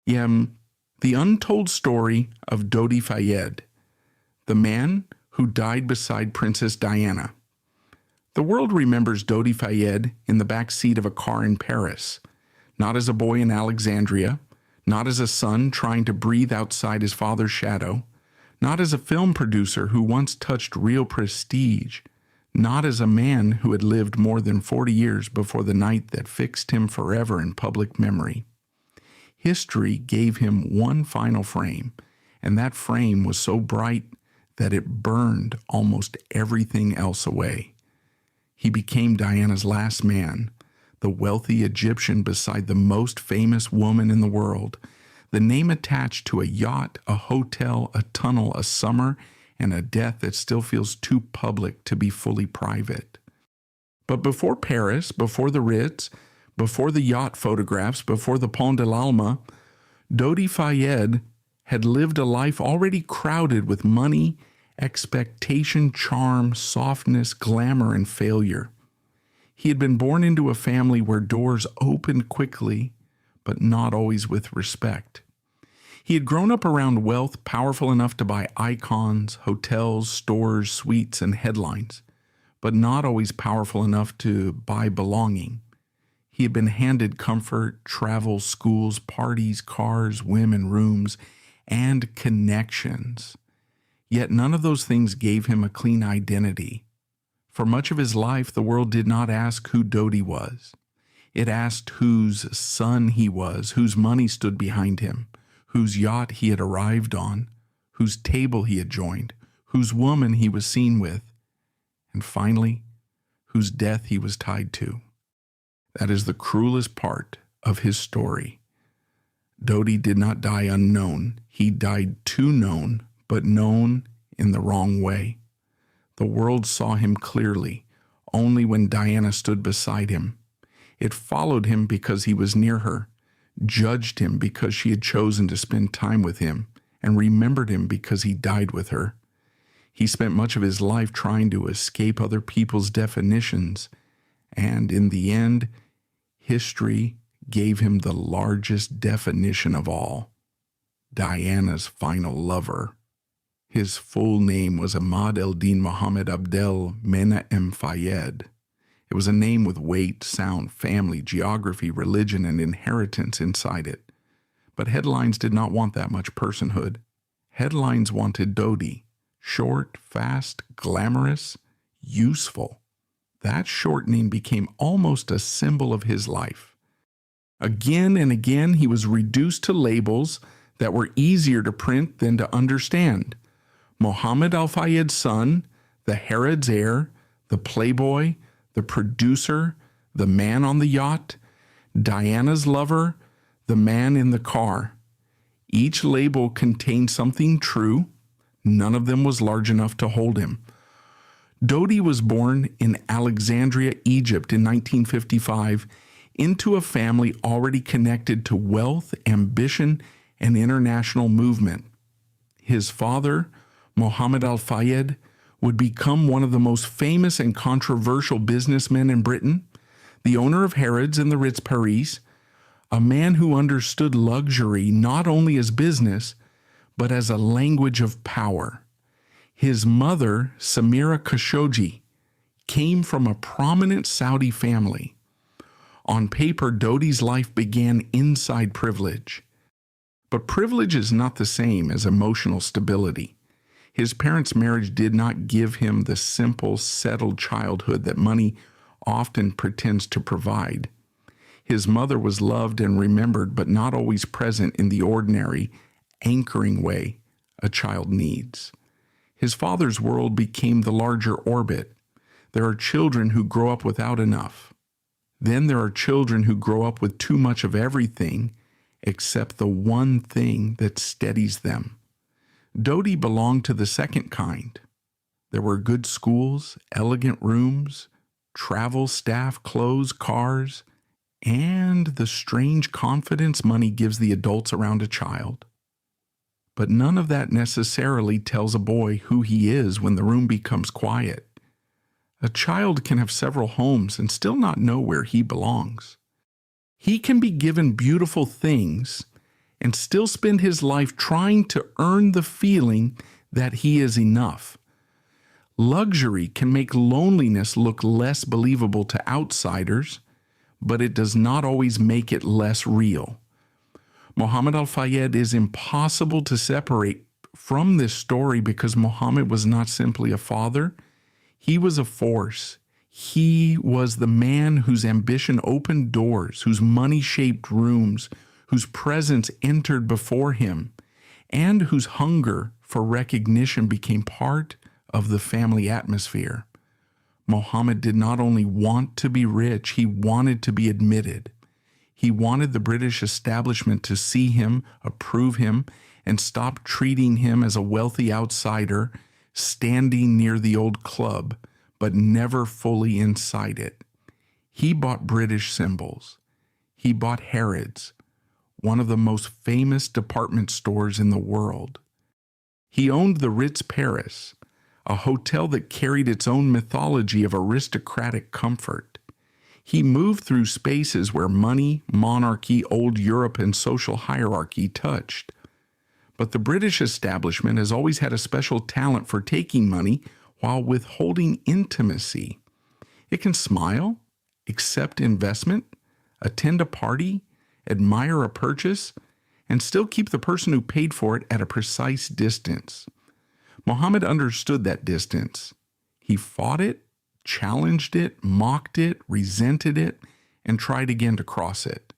The untold story of Dodi Fayed, the man who died beside Princess Diana. The world remembers Dodi Fayed in the back seat of a car in Paris, not as a boy in Alexandria, not as a son trying to breathe outside his father's shadow, not as a film producer who once touched real prestige, not as a man who had lived more than 40 years before the night that fixed him forever in public memory. History gave him one final frame, and that frame was so bright that it burned almost everything else away. He became Diana's last man, the wealthy Egyptian beside the most famous woman in the world, the name attached to a yacht, a hotel, a tunnel, a summer, and a death that still feels too public to be fully private. But before Paris, before the Ritz, before the yacht photographs, before the Pont de l'Alma, Dodi Fayed had lived a life already crowded with money, expectation, charm, softness, glamour, and failure. He had been born into a family where doors opened quickly, but not always with respect. He had grown up around wealth powerful enough to buy icons, hotels, stores, suites, and headlines, but not always powerful enough to buy belonging. He had been handed comfort, travel, schools, parties, cars, women, rooms, and connections. Yet none of those things gave him a clean identity. For much of his life, the world did not ask who Dodi was. It asked whose son he was, whose money stood behind him, whose yacht he had arrived on, whose table he had joined, whose woman he was seen with, and finally, whose death he was tied to. That is the cruelest part of his story. Dodi did not die unknown. He died too known, but known in the wrong way. The world saw him clearly only when Diana stood beside him. It followed him because he was near her, judged him because she had chosen to spend time with him, and remembered him because he died with her. He spent much of his life trying to escape other people's definitions, and in the end, history gave him the largest definition of all: Diana's final lover. His full name was Ahmad el-Din Mohammed Abdel Menahem Fayed. It was a name with weight, sound, family, geography, religion, and inheritance inside it. But headlines did not want that much personhood. Headlines wanted Dodi: short, fast, glamorous, useful. That short name became almost a symbol of his life. Again and again, he was reduced to labels that were easier to print than to understand. Mohammed al-Fayed's son, the Herod's heir, the playboy, the producer, the man on the yacht, Diana's lover, the man in the car. Each label contained something true. None of them was large enough to hold him. Dodi was born in Alexandria, Egypt in 1955 into a family already connected to wealth, ambition, and international movement. His father, Mohammed al-Fayed, would become one of the most famous and controversial businessmen in Britain, the owner of Harrods and the Ritz Paris, a man who understood luxury not only as business, but as a language of power. His mother, Samira Khashoggi, came from a prominent Saudi family. On paper, Dodi's life began inside privilege. But privilege is not the same as emotional stability. His parents' marriage did not give him the simple, settled childhood that money often pretends to provide. His mother was loved and remembered, but not always present in the ordinary, anchoring way a child needs. His father's world became the larger orbit. There are children who grow up without enough. Then there are children who grow up with too much of everything except the one thing that steadies them. Dodi belonged to the second kind. There were good schools, elegant rooms, travel, staff, clothes, cars, and the strange confidence money gives the adults around a child. But none of that necessarily tells a boy who he is when the room becomes quiet. A child can have several homes and still not know where he belongs. He can be given beautiful things and still spend his life trying to earn the feeling that he is enough. Luxury can make loneliness look less believable to outsiders, but it does not always make it less real. Muhammad al-Fayed is impossible to separate from this story because Muhammad was not simply a father. He was a force. He was the man whose ambition opened doors, whose money shaped rooms, whose presence entered before him, and whose hunger for recognition became part of the family atmosphere. Muhammad did not only want to be rich, he wanted to be admitted. He wanted the British establishment to see him, approve him, and stop treating him as a wealthy outsider standing near the old club, but never fully inside it. He bought British symbols. He bought Harrods, one of the most famous department stores in the world. He owned the Ritz Paris, a hotel that carried its own mythology of aristocratic comfort. He moved through spaces where money, monarchy, old Europe, and social hierarchy touched. But the British establishment has always had a special talent for taking money while withholding intimacy. It can smile, accept investment, attend a party, admire a purchase, and still keep the person who paid for it at a precise distance. Muhammad understood that distance. He fought it, challenged it, mocked it, resented it, and tried again to cross it.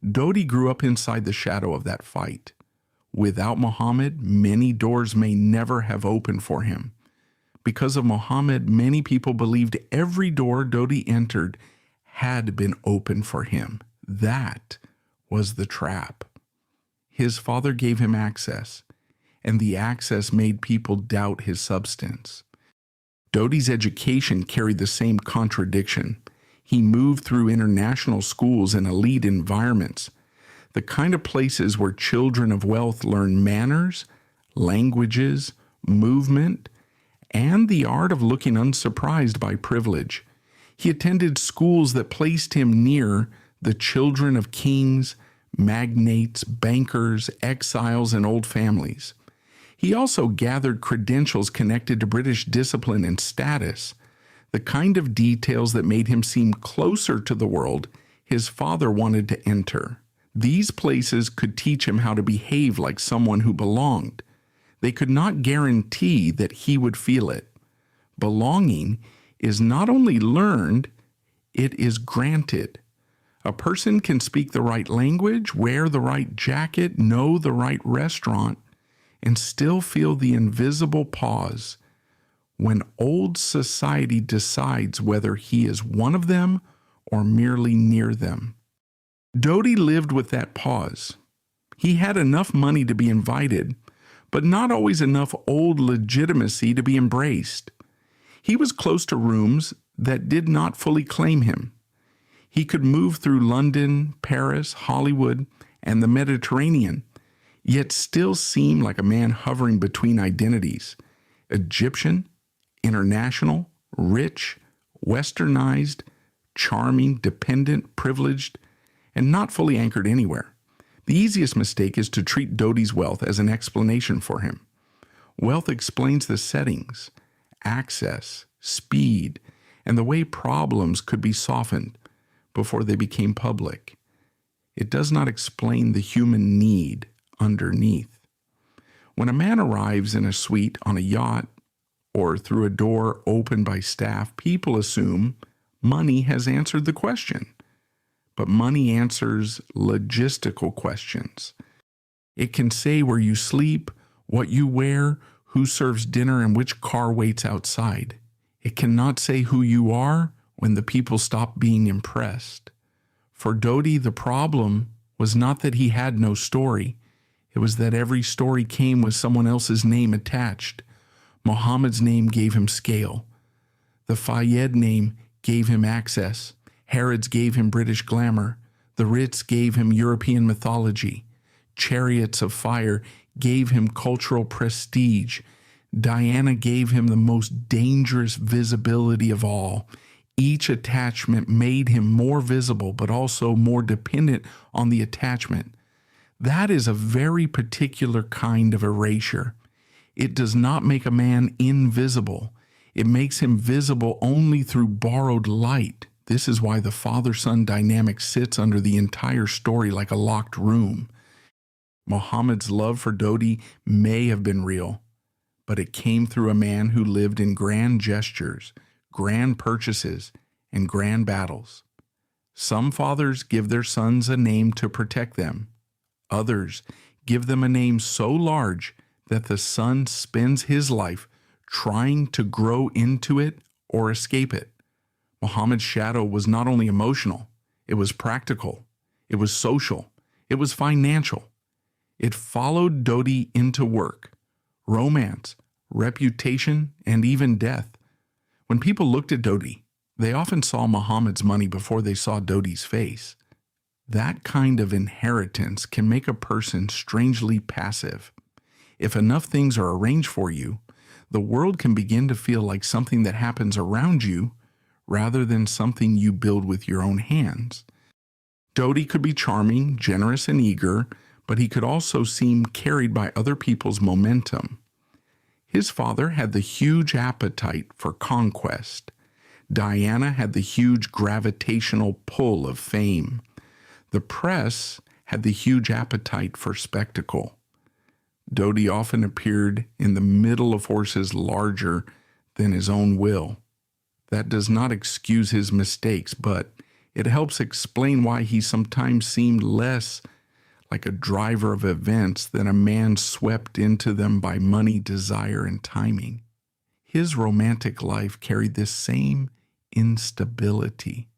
Dodi grew up inside the shadow of that fight. Without Muhammad, many doors may never have opened for him. Because of Muhammad, many people believed every door Dodi entered had been opened for him. That was the trap. His father gave him access, and the access made people doubt his substance. Dodi's education carried the same contradiction. He moved through international schools and elite environments, the kind of places where children of wealth learn manners, languages, movement, and the art of looking unsurprised by privilege. He attended schools that placed him near the children of kings, magnates, bankers, exiles, and old families. He also gathered credentials connected to British discipline and status, the kind of details that made him seem closer to the world his father wanted to enter. These places could teach him how to behave like someone who belonged. They could not guarantee that he would feel it. Belonging is not only learned, it is granted. A person can speak the right language, wear the right jacket, know the right restaurant, and still feel the invisible pause when old society decides whether he is one of them or merely near them. Dodi lived with that pause. He had enough money to be invited, but not always enough old legitimacy to be embraced. He was close to rooms that did not fully claim him. He could move through London, Paris, Hollywood, and the Mediterranean, yet still seem like a man hovering between identities: Egyptian, international, rich, westernized, charming, dependent, privileged, and not fully anchored anywhere. The easiest mistake is to treat Dodi's wealth as an explanation for him. Wealth explains the settings, access, speed, and the way problems could be softened before they became public. It does not explain the human need underneath. When a man arrives in a suite on a yacht or through a door opened by staff, people assume money has answered the question. But money answers logistical questions. It can say where you sleep, what you wear, who serves dinner, and which car waits outside. It cannot say who you are when the people stop being impressed. For Dodi, the problem was not that he had no story. It was that every story came with someone else's name attached. Muhammad's name gave him scale. The Fayed name gave him access. Harrods gave him British glamour. The Ritz gave him European mythology. Chariots of Fire gave him cultural prestige. Diana gave him the most dangerous visibility of all. Each attachment made him more visible, but also more dependent on the attachment. That is a very particular kind of erasure. It does not make a man invisible. It makes him visible only through borrowed light. This is why the father-son dynamic sits under the entire story like a locked room. Muhammad's love for Dodi may have been real, but it came through a man who lived in grand gestures, grand purchases, and grand battles. Some fathers give their sons a name to protect them. Others give them a name so large that the son spends his life trying to grow into it or escape it. Muhammad's shadow was not only emotional, it was practical, it was social, it was financial. It followed Dodi into work, romance, reputation, and even death. When people looked at Dodi, they often saw Muhammad's money before they saw Dodi's face. That kind of inheritance can make a person strangely passive. If enough things are arranged for you, the world can begin to feel like something that happens around you rather than something you build with your own hands. Dodi could be charming, generous, and eager, but he could also seem carried by other people's momentum. His father had the huge appetite for conquest. Diana had the huge gravitational pull of fame. The press had the huge appetite for spectacle. Dodi often appeared in the middle of forces larger than his own will. That does not excuse his mistakes, but it helps explain why he sometimes seemed less like a driver of events than a man swept into them by money, desire, and timing. His romantic life carried this same instability.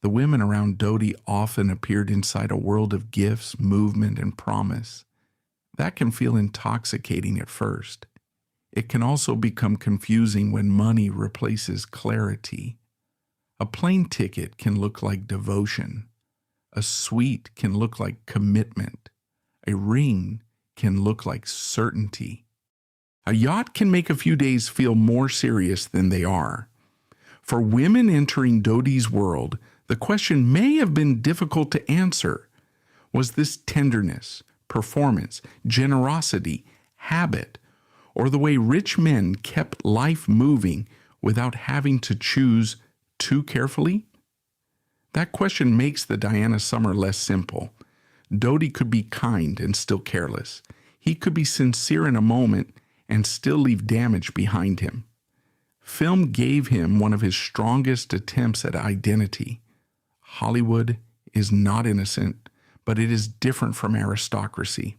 The women around Dodi often appeared inside a world of gifts, movement, and promise. That can feel intoxicating at first. It can also become confusing when money replaces clarity. A plane ticket can look like devotion. A suite can look like commitment. A ring can look like certainty. A yacht can make a few days feel more serious than they are. For women entering Dodi's world, the question may have been difficult to answer. Was this tenderness, performance, generosity, habit, or the way rich men kept life moving without having to choose too carefully? That question makes the Diana summer less simple. Dodi could be kind and still careless. He could be sincere in a moment and still leave damage behind him. Film gave him one of his strongest attempts at identity. Hollywood is not innocent, but it is different from aristocracy.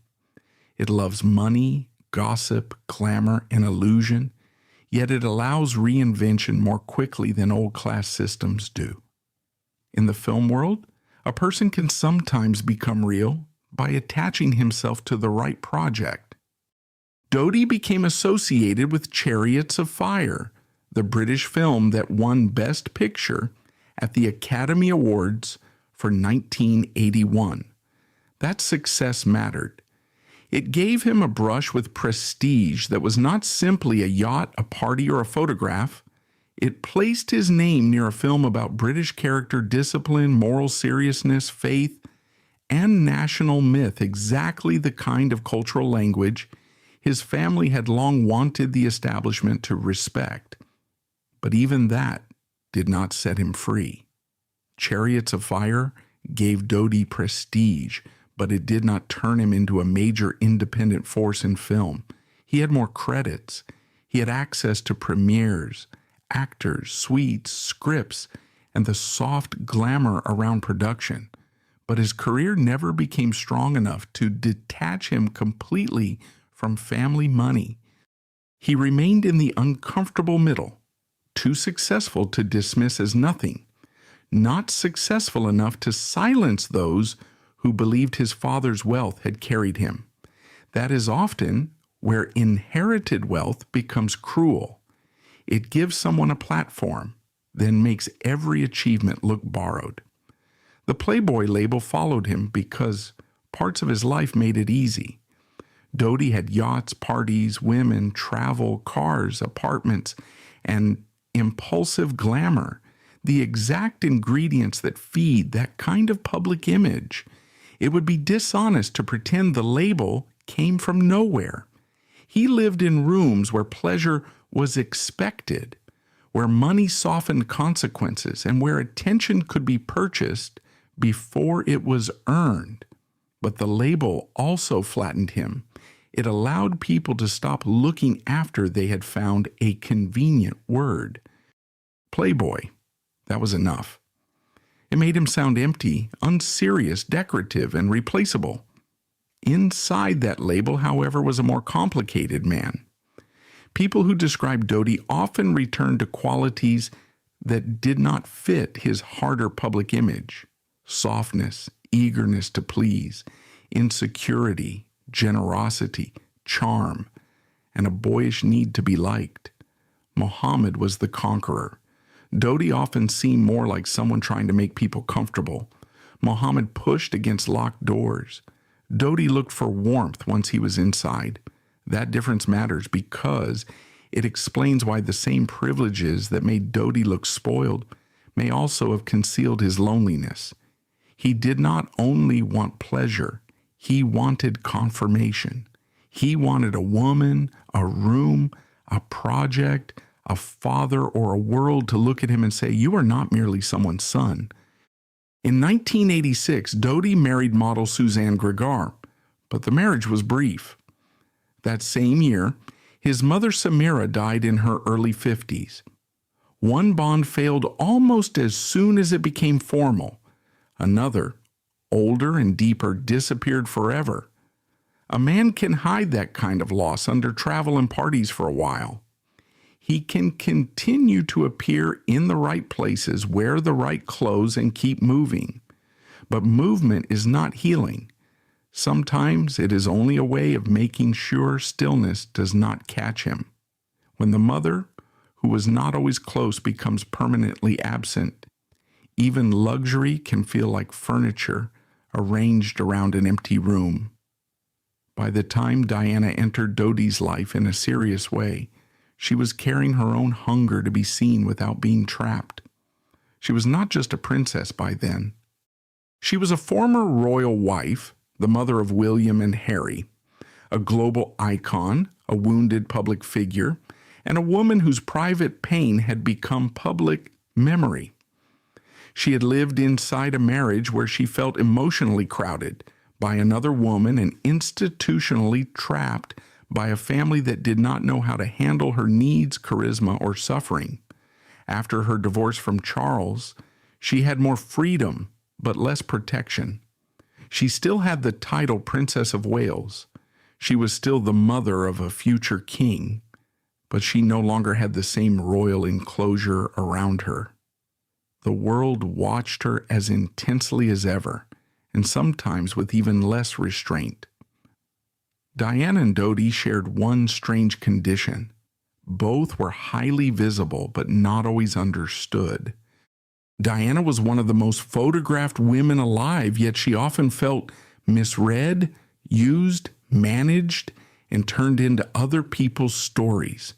It loves money, gossip, glamour, and illusion, yet it allows reinvention more quickly than old-class systems do. In the film world, a person can sometimes become real by attaching himself to the right project. Dodi became associated with Chariots of Fire, the British film that won Best Picture at the Academy Awards for 1981. That success mattered. It gave him a brush with prestige that was not simply a yacht, a party, or a photograph. It placed his name near a film about British character, discipline, moral seriousness, faith, and national myth, exactly the kind of cultural language his family had long wanted the establishment to respect. But even that did not set him free. Chariots of Fire gave Dodi prestige, but it did not turn him into a major independent force in film. He had more credits. He had access to premieres, actors, suites, scripts, and the soft glamour around production. But his career never became strong enough to detach him completely from family money. He remained in the uncomfortable middle, too successful to dismiss as nothing, not successful enough to silence those who believed his father's wealth had carried him. That is often where inherited wealth becomes cruel. It gives someone a platform, then makes every achievement look borrowed. The Playboy label followed him because parts of his life made it easy. Dodi had yachts, parties, women, travel, cars, apartments, and impulsive glamour, the exact ingredients that feed that kind of public image. It would be dishonest to pretend the label came from nowhere. He lived in rooms where pleasure was expected, where money softened consequences, and where attention could be purchased before it was earned. But the label also flattened him. It allowed people to stop looking after they had found a convenient word. Playboy. That was enough. It made him sound empty, unserious, decorative, and replaceable. Inside that label, however, was a more complicated man. People who described Dodi often returned to qualities that did not fit his harder public image: softness, eagerness to please, insecurity, generosity, charm, and a boyish need to be liked. Muhammad was the conqueror. Dodi often seemed more like someone trying to make people comfortable. Muhammad pushed against locked doors. Dodi looked for warmth once he was inside. That difference matters because it explains why the same privileges that made Dodi look spoiled may also have concealed his loneliness. He did not only want pleasure, he wanted confirmation. He wanted a woman, a room, a project, a father, or a world to look at him and say, "You are not merely someone's son." In 1986, Dodi married model Suzanne Gregar, but the marriage was brief. That same year, his mother Samira died in her early 50s. One bond failed almost as soon as it became formal. Another, older and deeper, disappeared forever. A man can hide that kind of loss under travel and parties for a while. He can continue to appear in the right places, wear the right clothes, and keep moving. But movement is not healing. Sometimes it is only a way of making sure stillness does not catch him. When the mother, who was not always close, becomes permanently absent, even luxury can feel like furniture arranged around an empty room. By the time Diana entered Dodi's life in a serious way, she was carrying her own hunger to be seen without being trapped. She was not just a princess by then. She was a former royal wife, the mother of William and Harry, a global icon, a wounded public figure, and a woman whose private pain had become public memory. She had lived inside a marriage where she felt emotionally crowded by another woman and institutionally trapped by a family that did not know how to handle her needs, charisma, or suffering. After her divorce from Charles, she had more freedom, but less protection. She still had the title Princess of Wales. She was still the mother of a future king, but she no longer had the same royal enclosure around her. The world watched her as intensely as ever, and sometimes with even less restraint. Diana and Dodi shared one strange condition. Both were highly visible, but not always understood. Diana was one of the most photographed women alive, yet she often felt misread, used, managed, and turned into other people's stories.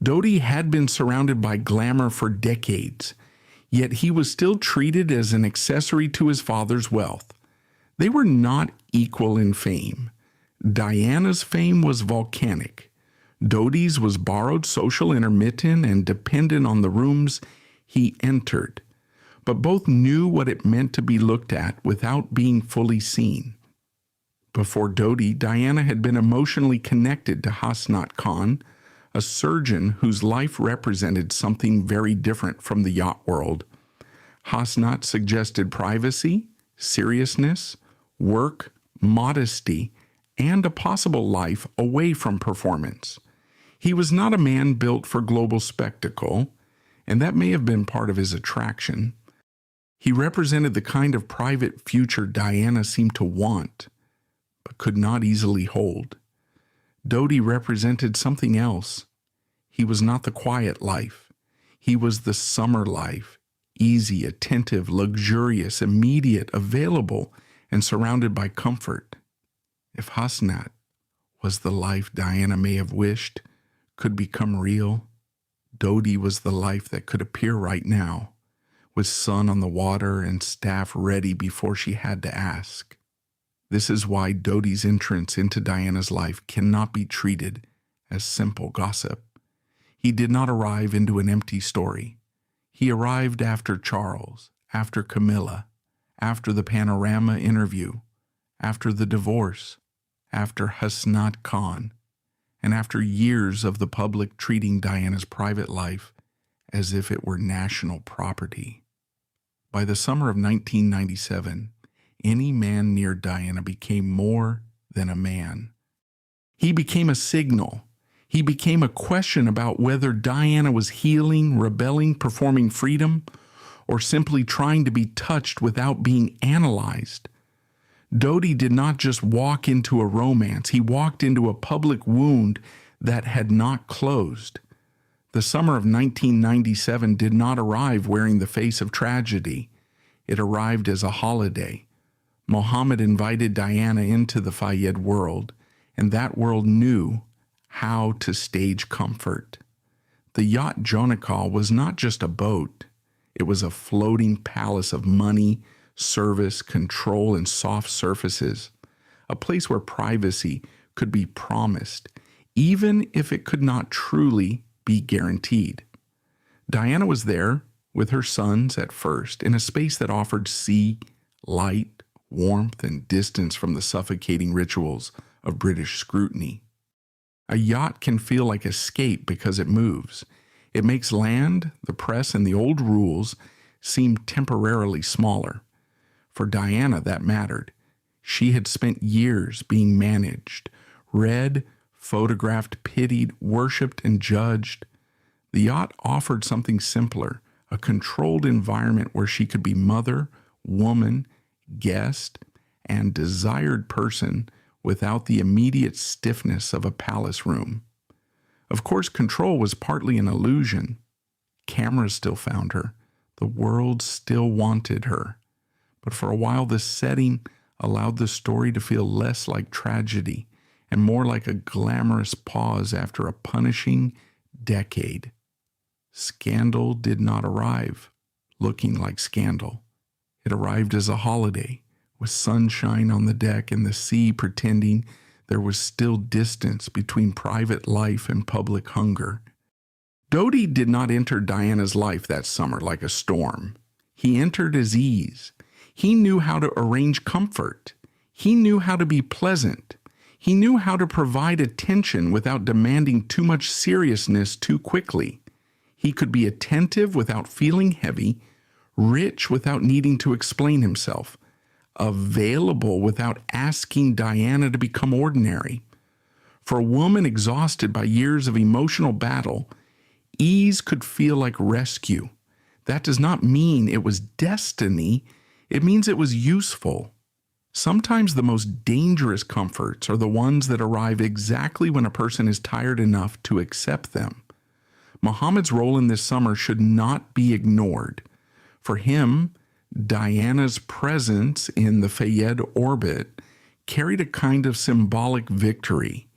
Dodi had been surrounded by glamour for decades, yet he was still treated as an accessory to his father's wealth. They were not equal in fame. Diana's fame was volcanic. Dodi's was borrowed, social, intermittent, and dependent on the rooms he entered. But both knew what it meant to be looked at without being fully seen. Before Dodi, Diana had been emotionally connected to Hasnat Khan, a surgeon whose life represented something very different from the yacht world. Hasnat suggested privacy, seriousness, work, modesty, and a possible life away from performance. He was not a man built for global spectacle, and that may have been part of his attraction. He represented the kind of private future Diana seemed to want, but could not easily hold. Dodi represented something else. He was not the quiet life. He was the summer life, easy, attentive, luxurious, immediate, available, and surrounded by comfort. If Hasnat was the life Diana may have wished could become real, Dodi was the life that could appear right now, with sun on the water and staff ready before she had to ask. This is why Dodi's entrance into Diana's life cannot be treated as simple gossip. He did not arrive into an empty story. He arrived after Charles, after Camilla, after the Panorama interview, after the divorce, after Hasnat Khan, and after years of the public treating Diana's private life as if it were national property. By the summer of 1997, any man near Diana became more than a man. He became a signal. He became a question about whether Diana was healing, rebelling, performing freedom, or simply trying to be touched without being analyzed. Dodi did not just walk into a romance, he walked into a public wound that had not closed. The summer of 1997 did not arrive wearing the face of tragedy. It arrived as a holiday. Mohammed invited Diana into the Fayed world, and that world knew how to stage comfort. The yacht Jonakal was not just a boat. It was a floating palace of money, service, control, and soft surfaces, a place where privacy could be promised, even if it could not truly be guaranteed. Diana was there with her sons at first, in a space that offered sea, light, warmth, and distance from the suffocating rituals of British scrutiny. A yacht can feel like escape because it moves. It makes land, the press, and the old rules seem temporarily smaller. For Diana, that mattered. She had spent years being managed, read, photographed, pitied, worshipped, and judged. The yacht offered something simpler, a controlled environment where she could be mother, woman, guest, and desired person without the immediate stiffness of a palace room. Of course, control was partly an illusion. Cameras still found her. The world still wanted her. But for a while, this setting allowed the story to feel less like tragedy and more like a glamorous pause after a punishing decade. Scandal did not arrive looking like scandal. It arrived as a holiday, with sunshine on the deck and the sea pretending there was still distance between private life and public hunger. Dodi did not enter Diana's life that summer like a storm. He entered as ease. He knew how to arrange comfort. He knew how to be pleasant. He knew how to provide attention without demanding too much seriousness too quickly. He could be attentive without feeling heavy, rich without needing to explain himself, available without asking Diana to become ordinary. For a woman exhausted by years of emotional battle, ease could feel like rescue. That does not mean it was destiny. It means it was useful. Sometimes the most dangerous comforts are the ones that arrive exactly when a person is tired enough to accept them. Muhammad's role in this summer should not be ignored. For him, Diana's presence in the Fayed orbit carried a kind of symbolic victory.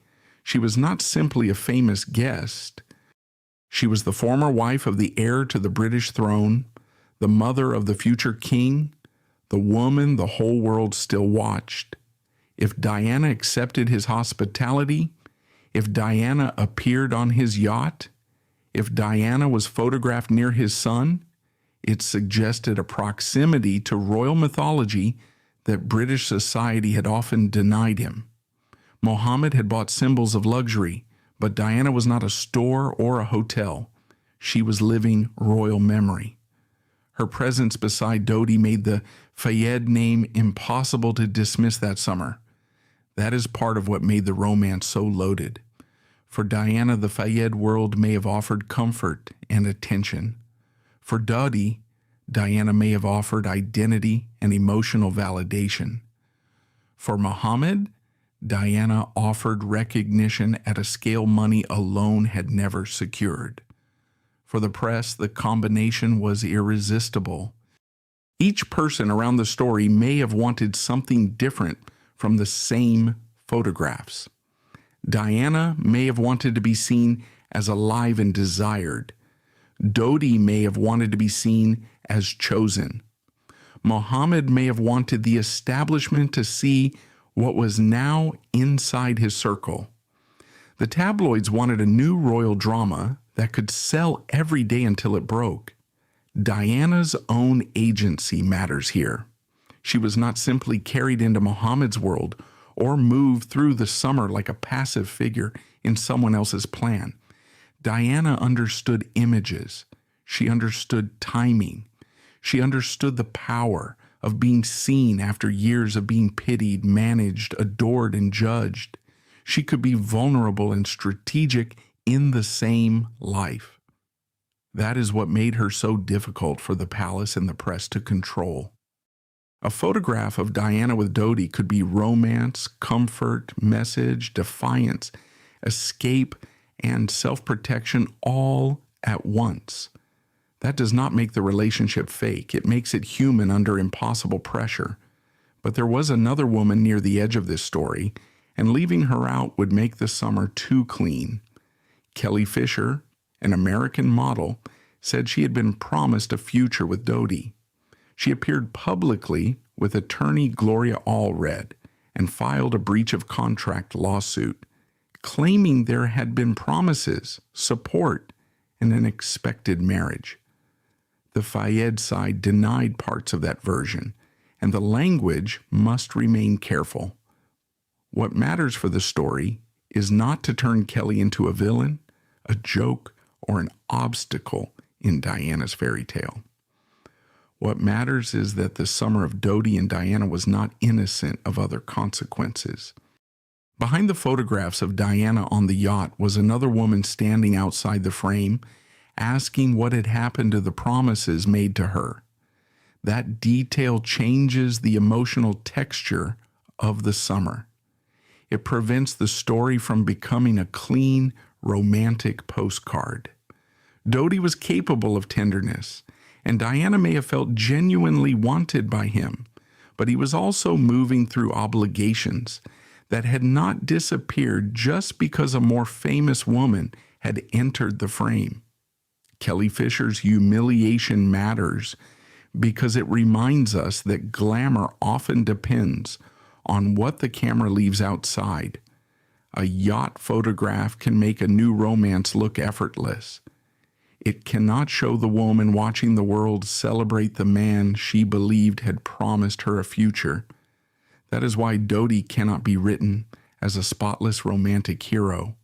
She was not simply a famous guest. She was the former wife of the heir to the British throne, the mother of the future king, the woman the whole world still watched. If Diana accepted his hospitality, if Diana appeared on his yacht, if Diana was photographed near his son, it suggested a proximity to royal mythology that British society had often denied him. Mohammed had bought symbols of luxury, but Diana was not a store or a hotel. She was living royal memory. Her presence beside Dodi made the Fayed name impossible to dismiss that summer. That is part of what made the romance so loaded. For Diana, the Fayed world may have offered comfort and attention. For Dodi, Diana may have offered identity and emotional validation. For Muhammad, Diana offered recognition at a scale money alone had never secured. For the press, the combination was irresistible. Each person around the story may have wanted something different from the same photographs. Diana may have wanted to be seen as alive and desired. Dodi may have wanted to be seen as chosen. Muhammad may have wanted the establishment to see what was now inside his circle. The tabloids wanted a new royal drama that could sell every day until it broke. Diana's own agency matters here. She was not simply carried into Muhammad's world or moved through the summer like a passive figure in someone else's plan. Diana understood images. She understood timing. She understood the power of being seen after years of being pitied, managed, adored, and judged. She could be vulnerable and strategic in the same life. That is what made her so difficult for the palace and the press to control. A photograph of Diana with Dodi could be romance, comfort, message, defiance, escape, and self-protection all at once. That does not make the relationship fake. It makes it human under impossible pressure. But there was another woman near the edge of this story, and leaving her out would make the summer too clean. Kelly Fisher, an American model, said she had been promised a future with Dodi. She appeared publicly with attorney Gloria Allred and filed a breach of contract lawsuit, claiming there had been promises, support, and an expected marriage. The Fayed side denied parts of that version, and the language must remain careful. What matters for the story is not to turn Kelly into a villain, a joke, or an obstacle in Diana's fairy tale. What matters is that the summer of Dodi and Diana was not innocent of other consequences. Behind the photographs of Diana on the yacht was another woman standing outside the frame, asking what had happened to the promises made to her. That detail changes the emotional texture of the summer. It prevents the story from becoming a clean, romantic postcard. Dodi was capable of tenderness, and Diana may have felt genuinely wanted by him, but he was also moving through obligations that had not disappeared just because a more famous woman had entered the frame. Kelly Fisher's humiliation matters because it reminds us that glamour often depends on what the camera leaves outside. A yacht photograph can make a new romance look effortless. It cannot show the woman watching the world celebrate the man she believed had promised her a future. That is why Dodi cannot be written as a spotless romantic hero.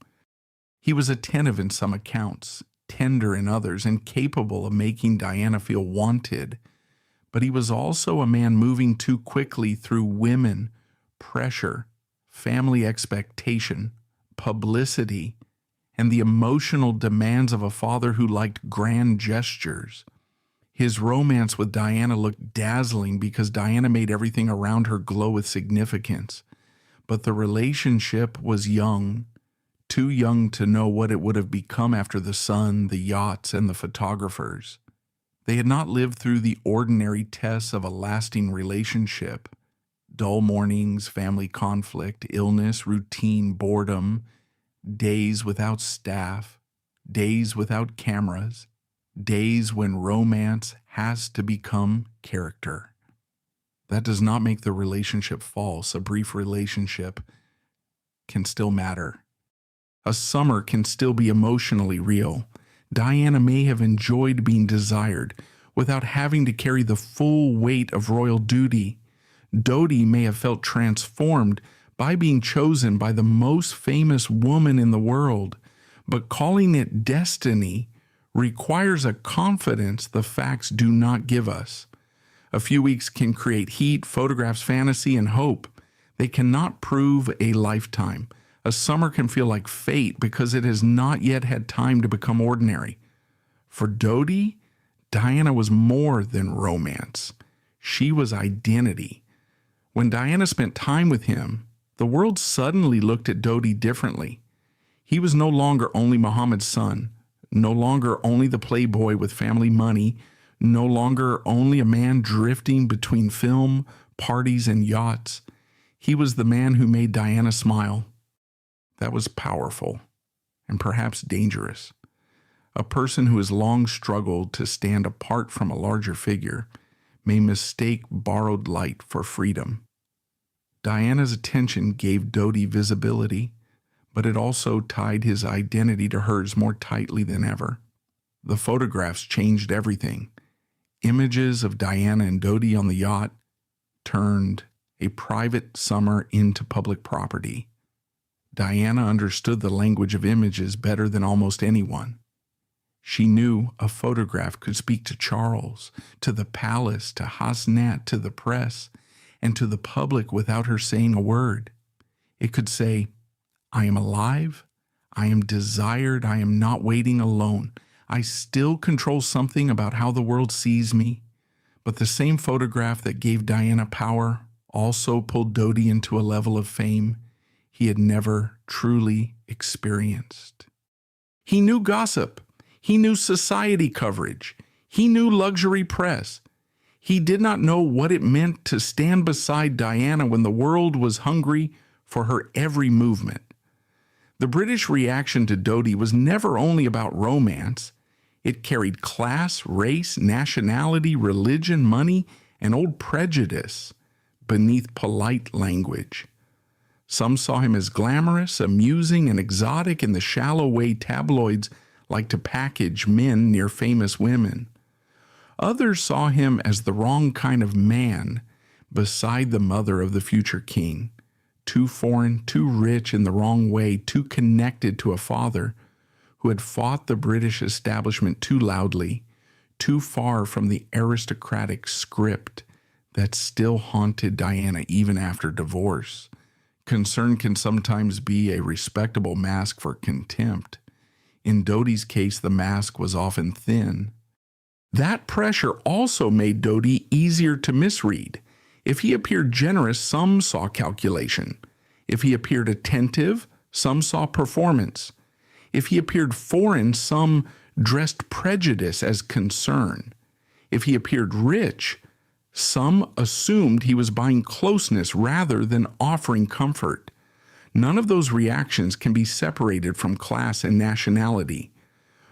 He was attentive in some accounts, tender in others, and capable of making Diana feel wanted. But he was also a man moving too quickly through women, pressure, family expectation, publicity, and the emotional demands of a father who liked grand gestures. His romance with Diana looked dazzling because Diana made everything around her glow with significance. But the relationship was young, too young to know what it would have become after the sun, the yachts, and the photographers. They had not lived through the ordinary tests of a lasting relationship. Dull mornings, family conflict, illness, routine, boredom, days without staff, days without cameras, days when romance has to become character. That does not make the relationship false. A brief relationship can still matter. A summer can still be emotionally real. Diana may have enjoyed being desired without having to carry the full weight of royal duty. Dodi may have felt transformed by being chosen by the most famous woman in the world, but calling it destiny requires a confidence the facts do not give us. A few weeks can create heat, photographs, fantasy, and hope. They cannot prove a lifetime. A summer can feel like fate because it has not yet had time to become ordinary. For Dodi, Diana was more than romance. She was identity. When Diana spent time with him, the world suddenly looked at Dodi differently. He was no longer only Muhammad's son, no longer only the playboy with family money, no longer only a man drifting between film, parties, and yachts. He was the man who made Diana smile. That was powerful and perhaps dangerous. A person who has long struggled to stand apart from a larger figure may mistake borrowed light for freedom. Diana's attention gave Dodi visibility, but it also tied his identity to hers more tightly than ever. The photographs changed everything. Images of Diana and Dodi on the yacht turned a private summer into public property. Diana understood the language of images better than almost anyone. She knew a photograph could speak to Charles, to the palace, to Hasnat, to the press, and to the public without her saying a word. It could say, "I am alive, I am desired, I am not waiting alone. I still control something about how the world sees me." But the same photograph that gave Diana power also pulled Dodi into a level of fame he had never truly experienced. He knew gossip. He knew society coverage. He knew luxury press. He did not know what it meant to stand beside Diana when the world was hungry for her every movement. The British reaction to Dodi was never only about romance. It carried class, race, nationality, religion, money, and old prejudice beneath polite language. Some saw him as glamorous, amusing, and exotic in the shallow way tabloids like to package men near famous women. Others saw him as the wrong kind of man beside the mother of the future king, too foreign, too rich in the wrong way, too connected to a father who had fought the British establishment too loudly, too far from the aristocratic script that still haunted Diana even after divorce. Concern can sometimes be a respectable mask for contempt. In Dodi's case, the mask was often thin. That pressure also made Dodi easier to misread. If he appeared generous, some saw calculation. If he appeared attentive, some saw performance. If he appeared foreign, some dressed prejudice as concern. If he appeared rich, some assumed he was buying closeness rather than offering comfort. None of those reactions can be separated from class and nationality.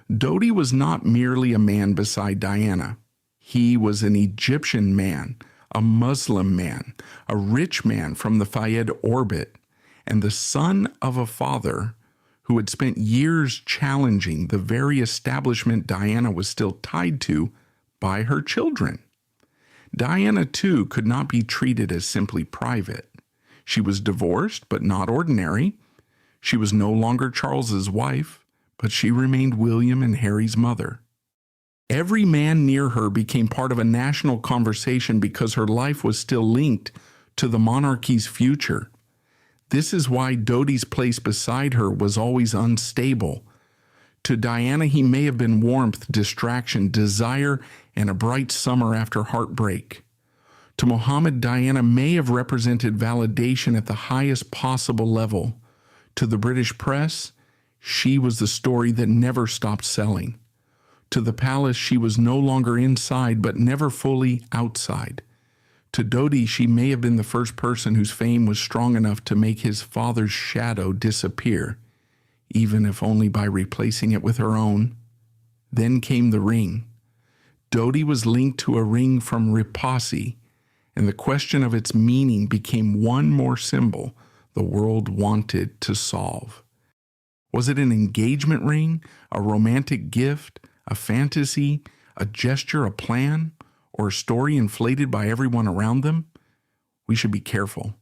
Dodi was not merely a man beside Diana. He was an Egyptian man, a Muslim man, a rich man from the Fayed orbit, and the son of a father who had spent years challenging the very establishment Diana was still tied to by her children. Diana, too, could not be treated as simply private. She was divorced, but not ordinary. She was no longer Charles's wife, but she remained William and Harry's mother. Every man near her became part of a national conversation because her life was still linked to the monarchy's future. This is why Dodi's place beside her was always unstable. To Diana, he may have been warmth, distraction, desire, and a bright summer after heartbreak. To Muhammad, Diana may have represented validation at the highest possible level. To the British press, she was the story that never stopped selling. To the palace, she was no longer inside, but never fully outside. To Dodi, she may have been the first person whose fame was strong enough to make his father's shadow disappear, even if only by replacing it with her own. Then came the ring. Dodi was linked to a ring from Ripasi, and the question of its meaning became one more symbol the world wanted to solve. Was it an engagement ring, a romantic gift, a fantasy, a gesture, a plan, or a story inflated by everyone around them? We should be careful.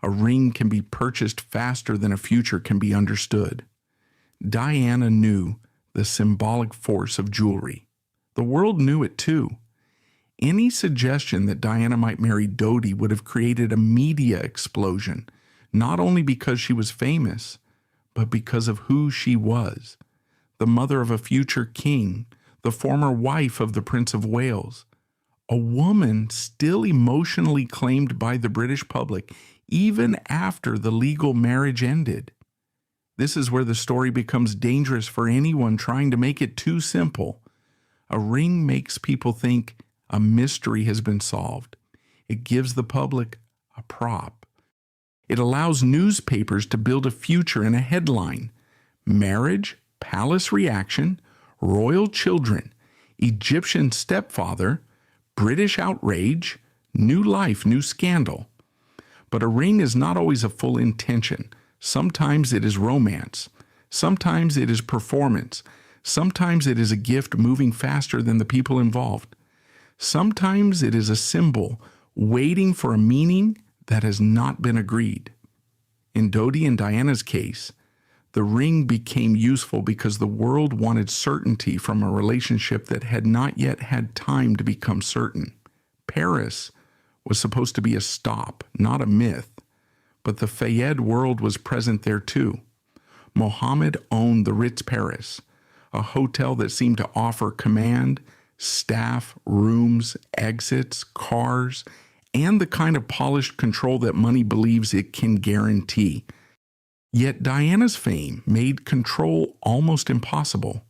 A ring can be purchased faster than a future can be understood. Diana knew the symbolic force of jewelry. The world knew it too. Any suggestion that Diana might marry Dodi would have created a media explosion, not only because she was famous, but because of who she was. The mother of a future king, the former wife of the Prince of Wales, a woman still emotionally claimed by the British public even after the legal marriage ended. This is where the story becomes dangerous for anyone trying to make it too simple. A ring makes people think a mystery has been solved. It gives the public a prop. It allows newspapers to build a future in a headline. Marriage, palace reaction, royal children, Egyptian stepfather, British outrage, new life, new scandal. But a ring is not always a full intention. Sometimes it is romance. Sometimes it is performance. Sometimes it is a gift moving faster than the people involved. Sometimes it is a symbol waiting for a meaning that has not been agreed. In Dodi and Diana's case, the ring became useful because the world wanted certainty from a relationship that had not yet had time to become certain. Paris was supposed to be a stop, not a myth, but the Fayed world was present there too. Mohammed owned the Ritz Paris, a hotel that seemed to offer command, staff, rooms, exits, cars, and the kind of polished control that money believes it can guarantee. Yet Diana's fame made control almost impossible.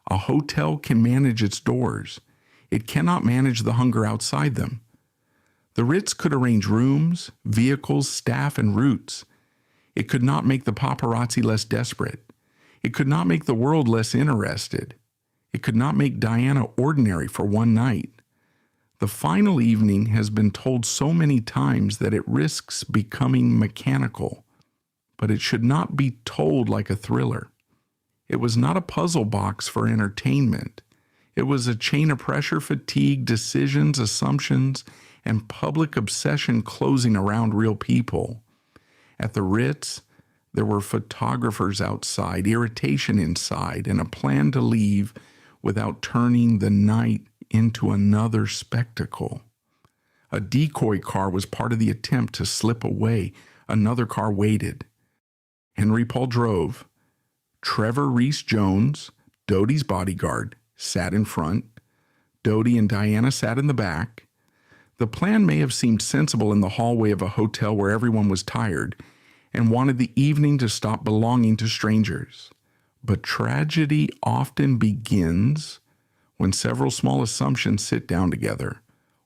A hotel can manage its doors. It cannot manage the hunger outside them. The Ritz could arrange rooms, vehicles, staff, and routes. It could not make the paparazzi less desperate. It could not make the world less interested. It could not make Diana ordinary for one night. The final evening has been told so many times that it risks becoming mechanical, but it should not be told like a thriller. It was not a puzzle box for entertainment. It was a chain of pressure, fatigue, decisions, assumptions, and public obsession closing around real people. At the Ritz, there were photographers outside, irritation inside, and a plan to leave without turning the night into another spectacle. A decoy car was part of the attempt to slip away. Another car waited. Henry Paul drove. Trevor Reese Jones, Dodi's bodyguard, sat in front. Dodi and Diana sat in the back. The plan may have seemed sensible in the hallway of a hotel where everyone was tired and wanted the evening to stop belonging to strangers. But tragedy often begins when several small assumptions sit down together.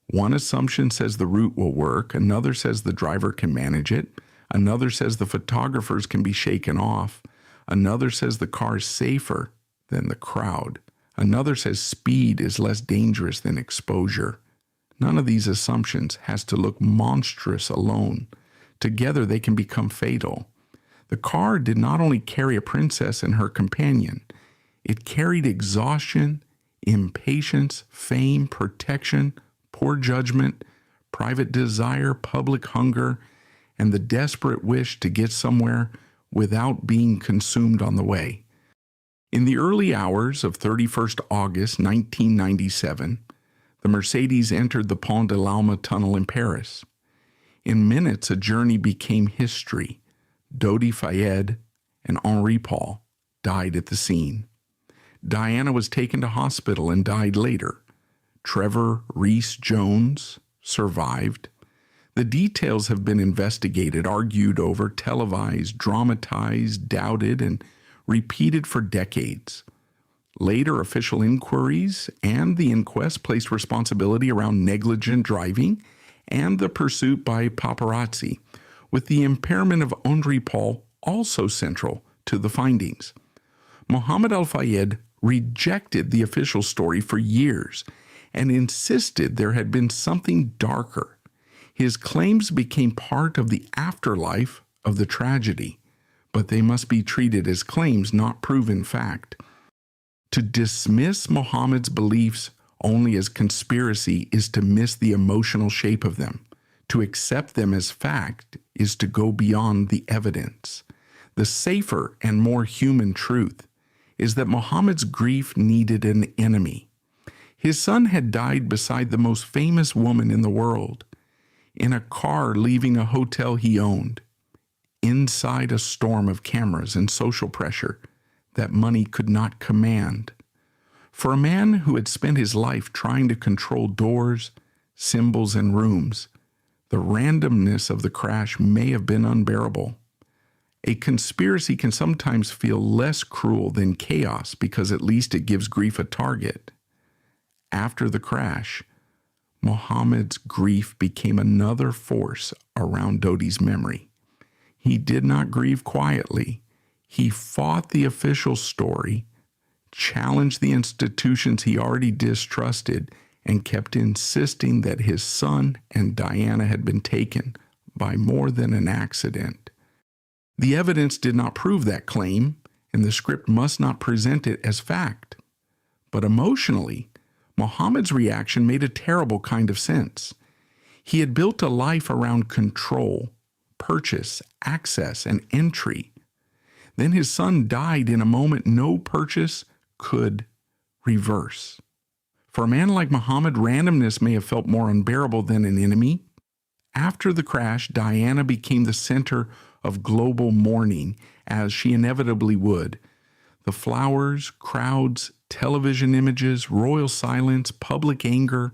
One assumption says the route will work, another says the driver can manage it, another says the photographers can be shaken off, another says the car is safer than the crowd, another says speed is less dangerous than exposure. None of these assumptions has to look monstrous alone. Together they can become fatal. The car did not only carry a princess and her companion, it carried exhaustion, impatience, fame, protection, poor judgment, private desire, public hunger, and the desperate wish to get somewhere without being consumed on the way. In the early hours of 31st August 1997, the Mercedes entered the Pont de l'Alma tunnel in Paris. In minutes, a journey became history. Dodi Fayed and Henri Paul died at the scene. Diana was taken to hospital and died later. Trevor Reese Jones survived. The details have been investigated, argued over, televised, dramatized, doubted, and repeated for decades. Later official inquiries and the inquest placed responsibility around negligent driving and the pursuit by paparazzi, with the impairment of Henri Paul also central to the findings. Mohammed Al-Fayed rejected the official story for years and insisted there had been something darker. His claims became part of the afterlife of the tragedy, but they must be treated as claims, not proven fact. To dismiss Mohammed's beliefs only as conspiracy is to miss the emotional shape of them. To accept them as fact is to go beyond the evidence. The safer and more human truth is that Mohammed's grief needed an enemy. His son had died beside the most famous woman in the world, in a car leaving a hotel he owned, inside a storm of cameras and social pressure that money could not command. For a man who had spent his life trying to control doors, symbols, and rooms, the randomness of the crash may have been unbearable. A conspiracy can sometimes feel less cruel than chaos because at least it gives grief a target. After the crash, Mohammed's grief became another force around Dodi's memory. He did not grieve quietly. He fought the official story, challenged the institutions he already distrusted, and kept insisting that his son and Diana had been taken by more than an accident. The evidence did not prove that claim, and the script must not present it as fact. But emotionally, Muhammad's reaction made a terrible kind of sense. He had built a life around control, purchase, access, and entry. Then his son died in a moment no purchase could reverse. For a man like Muhammad, randomness may have felt more unbearable than an enemy. After the crash, Diana became the center of global mourning, as she inevitably would. The flowers, crowds, television images, royal silence, public anger,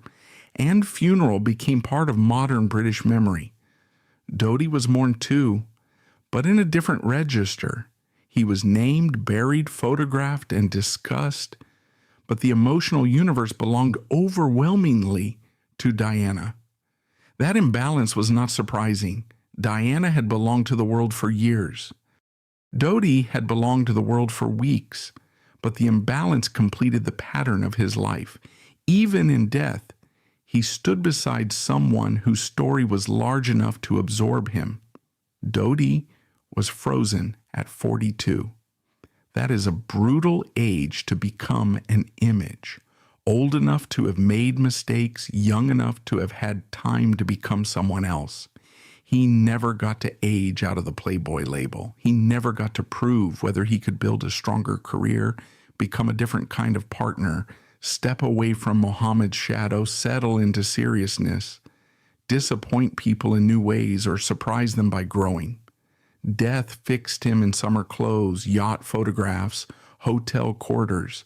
and funeral became part of modern British memory. Dodi was mourned too, but in a different register. He was named, buried, photographed, and discussed, but the emotional universe belonged overwhelmingly to Diana. That imbalance was not surprising. Diana had belonged to the world for years. Dodi had belonged to the world for weeks, but the imbalance completed the pattern of his life. Even in death, he stood beside someone whose story was large enough to absorb him. Dodi was frozen at 42. That is a brutal age to become an image, old enough to have made mistakes, young enough to have had time to become someone else. He never got to age out of the Playboy label. He never got to prove whether he could build a stronger career, become a different kind of partner, step away from Muhammad's shadow, settle into seriousness, disappoint people in new ways, or surprise them by growing. Death fixed him in summer clothes, yacht photographs, hotel quarters,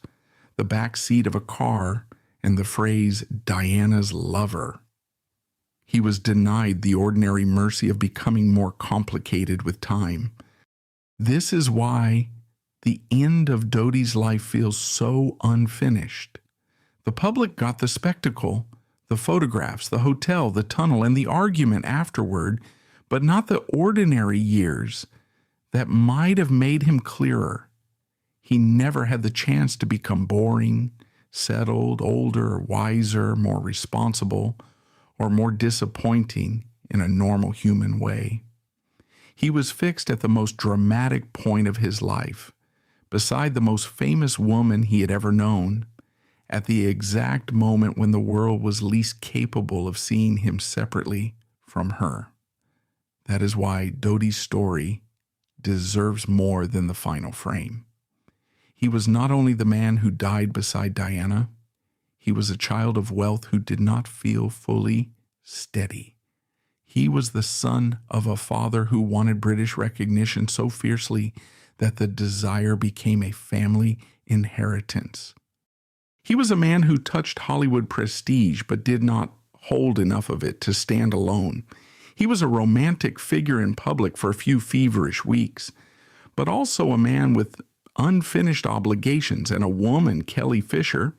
the back seat of a car, and the phrase, Diana's lover. He was denied the ordinary mercy of becoming more complicated with time. This is why the end of Dodi's life feels so unfinished. The public got the spectacle, the photographs, the hotel, the tunnel, and the argument afterward, but not the ordinary years that might have made him clearer. He never had the chance to become boring, settled, older, wiser, more responsible, or more disappointing in a normal human way. He was fixed at the most dramatic point of his life, beside the most famous woman he had ever known, at the exact moment when the world was least capable of seeing him separately from her. That is why Dodi's story deserves more than the final frame. He was not only the man who died beside Diana, he was a child of wealth who did not feel fully steady. He was the son of a father who wanted British recognition so fiercely that the desire became a family inheritance. He was a man who touched Hollywood prestige but did not hold enough of it to stand alone. He was a romantic figure in public for a few feverish weeks, but also a man with unfinished obligations, and a woman, Kelly Fisher,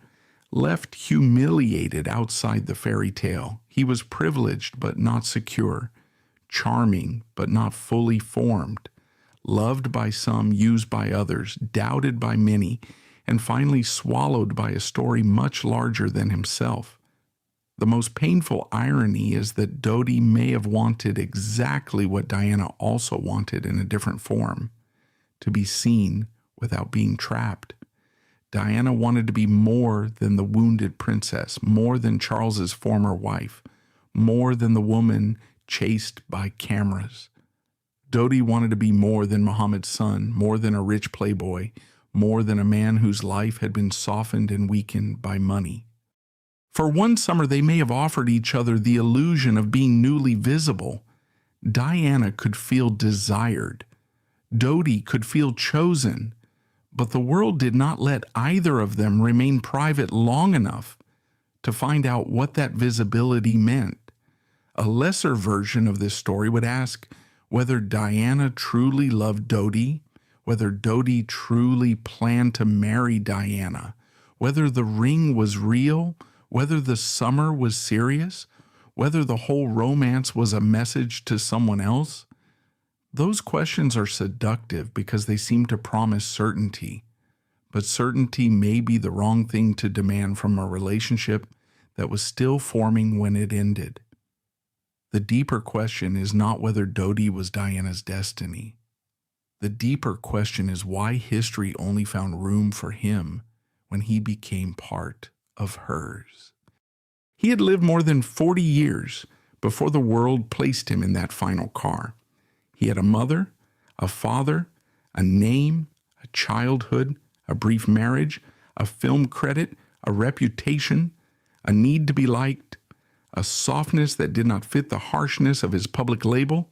left humiliated outside the fairy tale. He was privileged but not secure, charming but not fully formed, loved by some, used by others, doubted by many, and finally swallowed by a story much larger than himself. The most painful irony is that Dodi may have wanted exactly what Diana also wanted in a different form, to be seen without being trapped. Diana wanted to be more than the wounded princess, more than Charles's former wife, more than the woman chased by cameras. Dodi wanted to be more than Muhammad's son, more than a rich playboy, more than a man whose life had been softened and weakened by money. For one summer, they may have offered each other the illusion of being newly visible. Diana could feel desired. Dodi could feel chosen. But the world did not let either of them remain private long enough to find out what that visibility meant. A lesser version of this story would ask whether Diana truly loved Dodi, whether Dodi truly planned to marry Diana, whether the ring was real, whether the summer was serious, whether the whole romance was a message to someone else. Those questions are seductive because they seem to promise certainty, but certainty may be the wrong thing to demand from a relationship that was still forming when it ended. The deeper question is not whether Dodi was Diana's destiny. The deeper question is why history only found room for him when he became part of hers. He had lived more than 40 years before the world placed him in that final car. He had a mother, a father, a name, a childhood, a brief marriage, a film credit, a reputation, a need to be liked, a softness that did not fit the harshness of his public label,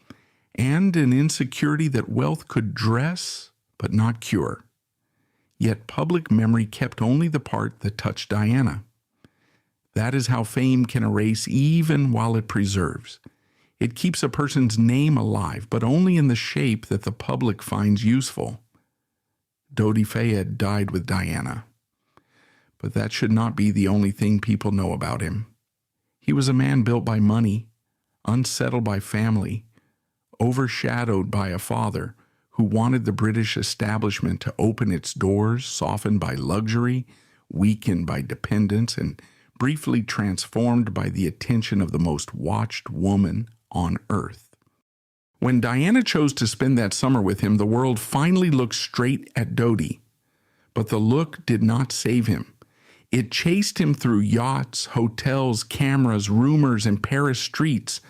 and an insecurity that wealth could dress but not cure. Yet public memory kept only the part that touched Diana. That is how fame can erase even while it preserves. It keeps a person's name alive, but only in the shape that the public finds useful. Dodi Fayed died with Diana. But that should not be the only thing people know about him. He was a man built by money, unsettled by family, overshadowed by a father who wanted the British establishment to open its doors, softened by luxury, weakened by dependence, and briefly transformed by the attention of the most watched woman on earth. When Diana chose to spend that summer with him, the world finally looked straight at Dodi. But the look did not save him. It chased him through yachts, hotels, cameras, rumors, and Paris streets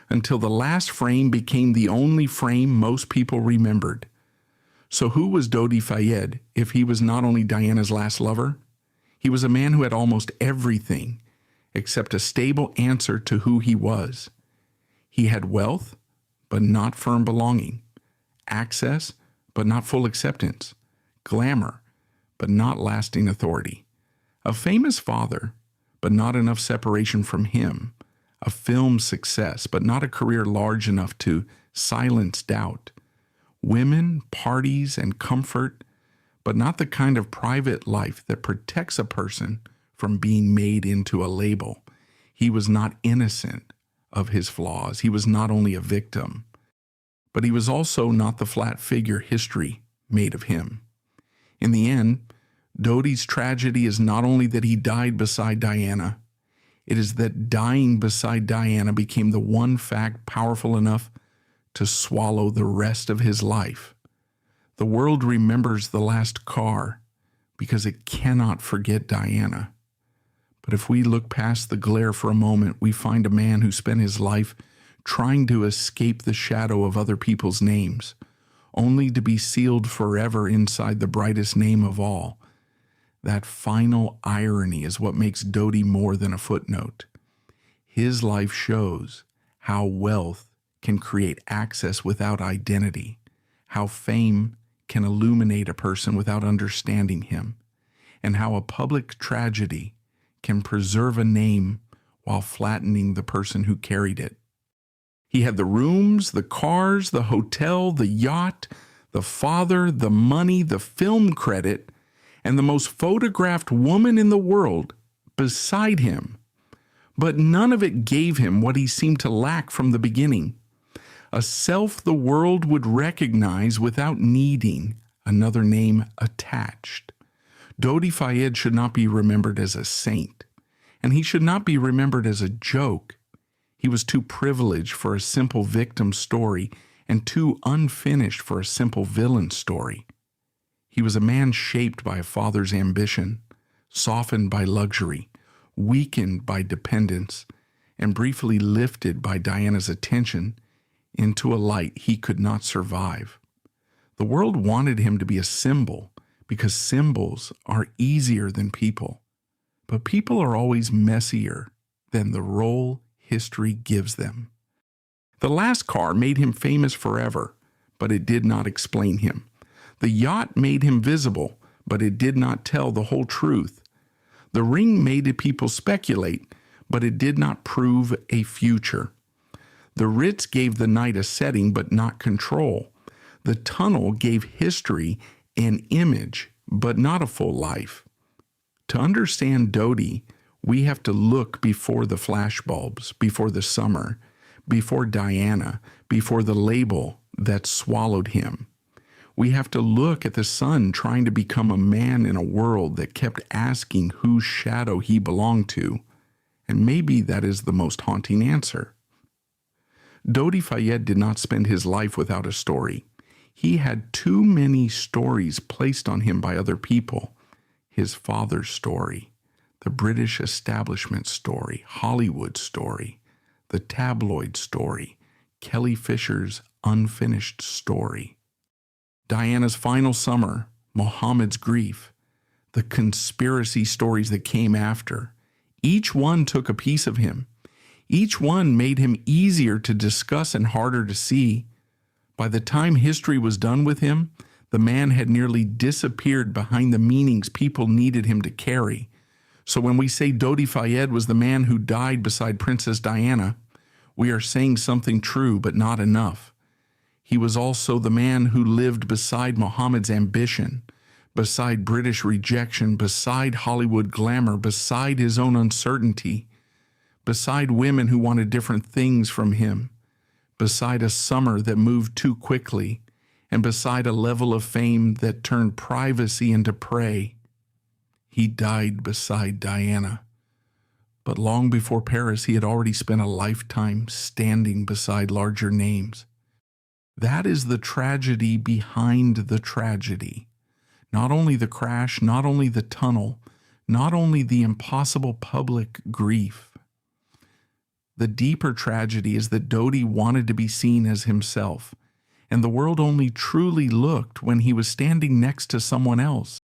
until the last frame became the only frame most people remembered. So who was Dodi Fayed if he was not only Diana's last lover? He was a man who had almost everything except a stable answer to who he was. He had wealth, but not firm belonging, access, but not full acceptance, glamour, but not lasting authority, a famous father, but not enough separation from him, a film success, but not a career large enough to silence doubt, women, parties, and comfort, but not the kind of private life that protects a person from being made into a label. He was not innocent of his flaws. He was not only a victim, but he was also not the flat figure history made of him. In the end, Dodi's tragedy is not only that he died beside Diana, it is that dying beside Diana became the one fact powerful enough to swallow the rest of his life. The world remembers the last car because it cannot forget Diana. But if we look past the glare for a moment, we find a man who spent his life trying to escape the shadow of other people's names, only to be sealed forever inside the brightest name of all. That final irony is what makes Dodi more than a footnote. His life shows how wealth can create access without identity, how fame can illuminate a person without understanding him, and how a public tragedy can preserve a name while flattening the person who carried it. He had the rooms, the cars, the hotel, the yacht, the father, the money, the film credit, and the most photographed woman in the world beside him. But none of it gave him what he seemed to lack from the beginning, a self the world would recognize without needing another name attached. Dodi Fayed should not be remembered as a saint, and he should not be remembered as a joke. He was too privileged for a simple victim story and too unfinished for a simple villain story. He was a man shaped by a father's ambition, softened by luxury, weakened by dependence, and briefly lifted by Diana's attention into a light he could not survive. The world wanted him to be a symbol because symbols are easier than people. But people are always messier than the role history gives them. The last car made him famous forever, but it did not explain him. The yacht made him visible, but it did not tell the whole truth. The ring made people speculate, but it did not prove a future. The Ritz gave the night a setting, but not control. The tunnel gave history an image, but not a full life. To understand Dodi, we have to look before the flashbulbs, before the summer, before Diana, before the label that swallowed him. We have to look at the sun trying to become a man in a world that kept asking whose shadow he belonged to, and maybe that is the most haunting answer. Dodi Fayed did not spend his life without a story. He had too many stories placed on him by other people. His father's story, the British establishment story, Hollywood story, the tabloid story, Kelly Fisher's unfinished story, Diana's final summer, Muhammad's grief, the conspiracy stories that came after. Each one took a piece of him. Each one made him easier to discuss and harder to see. By the time history was done with him, the man had nearly disappeared behind the meanings people needed him to carry. So when we say Dodi Fayed was the man who died beside Princess Diana, we are saying something true, but not enough. He was also the man who lived beside Muhammad's ambition, beside British rejection, beside Hollywood glamour, beside his own uncertainty, beside women who wanted different things from him, beside a summer that moved too quickly, and beside a level of fame that turned privacy into prey. He died beside Diana. But long before Paris, he had already spent a lifetime standing beside larger names. That is the tragedy behind the tragedy. Not only the crash, not only the tunnel, not only the impossible public grief. The deeper tragedy is that Dodi wanted to be seen as himself, and the world only truly looked when he was standing next to someone else.